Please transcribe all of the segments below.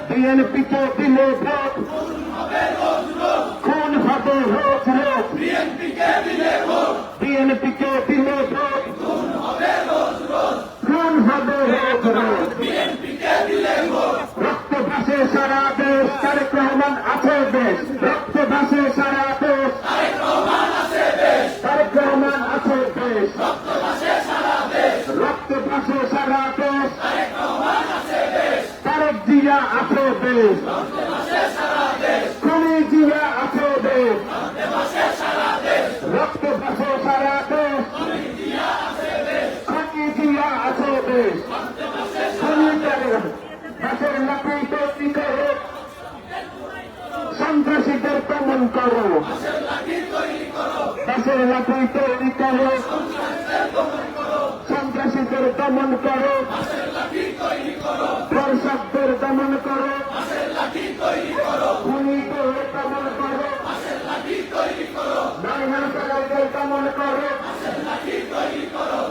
বিএনপিকে দিলে ভোট খুন হবে রোজ রোজ, বিএনপিকে দিলে ভোট খুন হবে রোজ রোজ, রক্ত ভাসে সারা দেশ, তারেক রহমান আছে দেশ, রক্ত ভাসে সারা দেশ, তারেক রহমান আছে দেশ, রক্ত ভাসে সারা দেশ, তারেক জিয়া আছে দেশ, খুনি জিয়া আছে দেশ, রক্ত ভাসে সারা দেশ, খুনি জিয়া আছে দেশ, দেশের লাঠি তৈরি করো, সন্ত্রাসীদের দমন করো, দেশের লাঠি তৈরি করো, সন্ত্রাসীদের দমন করো, দর্শকদের দমন করো, খুনিদের দমন করো, নারীদের দমন করো,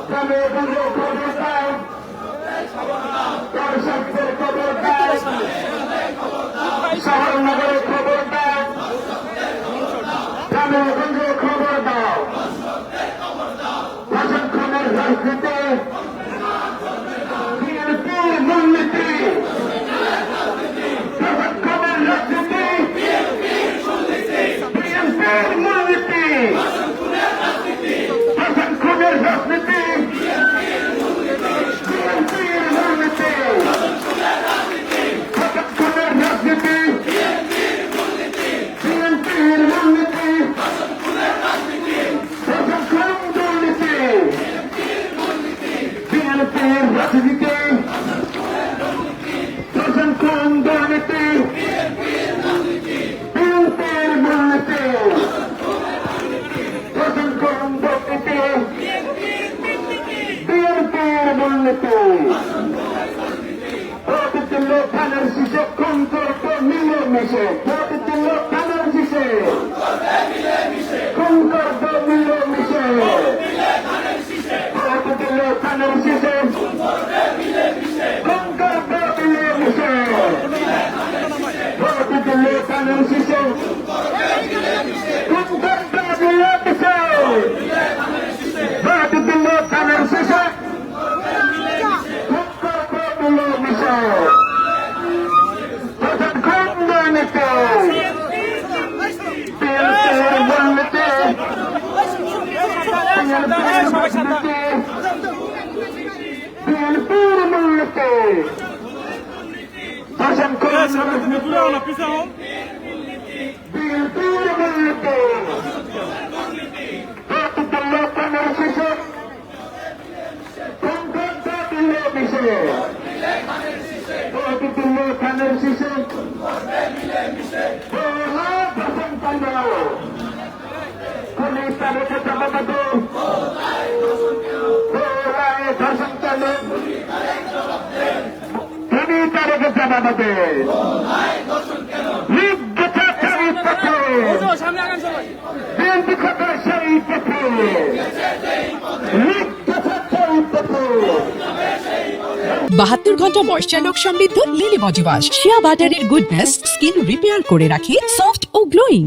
গ্রামে গঞ্জে খবর দাও, দর্শকদের খবর দাও, শহর নগরে খবর দাও, গ্রামে গঞ্জে খবর দাও, প্রশাসনের রাজনীতি বিএনপির মূলনীতি, প্রশাসনের রাজনীতি বিএনপির মূলনীতি, প্রশাসনের রাজনীতি বিএনপির মূলনীতি, প্রশাসনের রাজনীতি বিএনপির মূলনীতি, প্রশাসন দুর্নীতি বিএনপির রাজনীতি, প্রশাসন দুর্নীতি বিএনপির মূলনীতি, প্রশাসন দুর্নীতি বিএনপির মূলনীতি, ভোট দিল ধানের শীষে, খুন করবে মিলেমিশে, ভোট দিল ধানের শীষে, খুন করবে মিলেমিশে, ভোট দিল ধানের শীষে, খুন করবে মিলেমিশে, ভোট দিল ধানের শীষে, খুন করবে মিলেমিশে, ভোট দিল ধানের শীষে, খুন করবে মিলেমিশে, প্রশাসন দুর্নীতি বিএনপির মূলনীতি, বিএনপির মূলনীতি, প্রশাসন বিএনপির মূলনীতি, ভোট দিল ধানের শীষে, খুন করবে মিলেমিশে, ভোট দিল ধানের শীষে, ভাষণ পাল্টাও, খুনি তাদেরকে জবাব দে, ভাষণ চালু, খুনি তাদেরকে জবাব দে, লিপ্তচারী পথে, বিএনপি খাতার সেই পথে, লিপ্তচারী পথে, 72 ঘন্টা ময়শ্চার সমৃদ্ধ লিলি বডি ওয়াশ, শিয়া বাটারের গুডনেস স্কিন রিপেয়ার করে রাখে সফট ও গ্লোয়িং।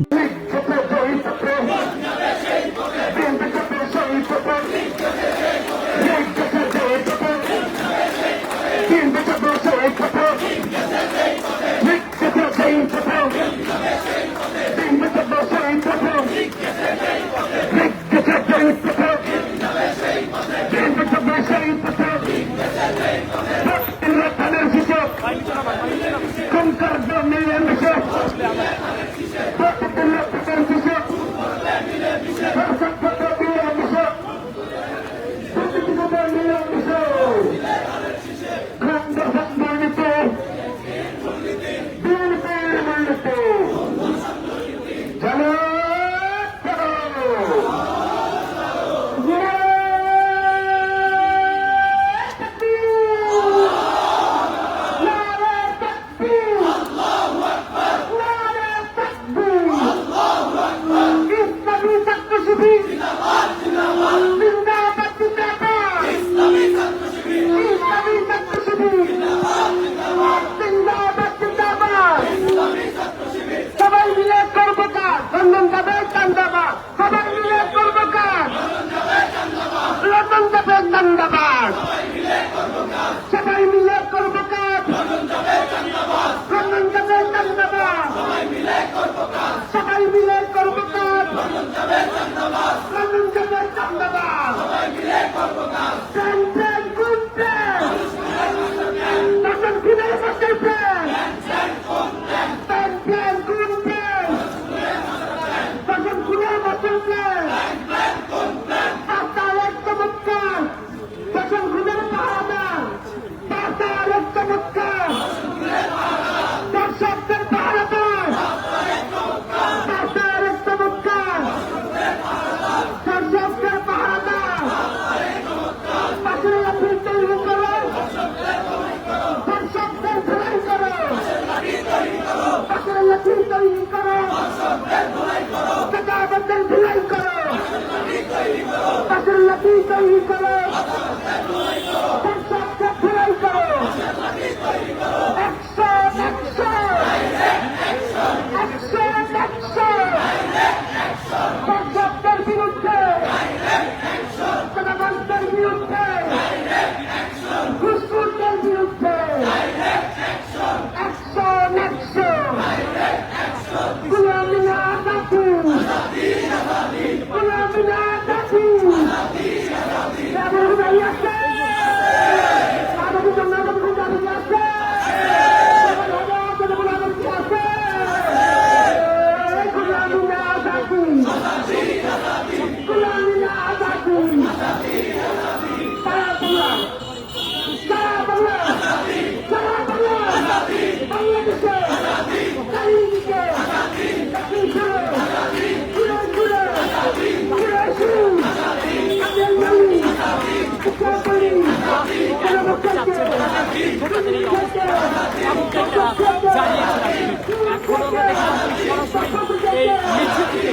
তাদের এই অবস্থা জানিয়েছেন। এখনো আমরা দেখলাম সরাসরি এই মিছিল থেকে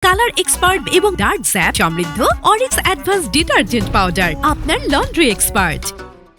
কালার এক্সপার্ট এবং ডার্ক স্যাপ সমৃদ্ধ অরিক্স অ্যাডভান্স ডিটারজেন্ট পাউডার আপনার লন্ড্রি এক্সপার্ট।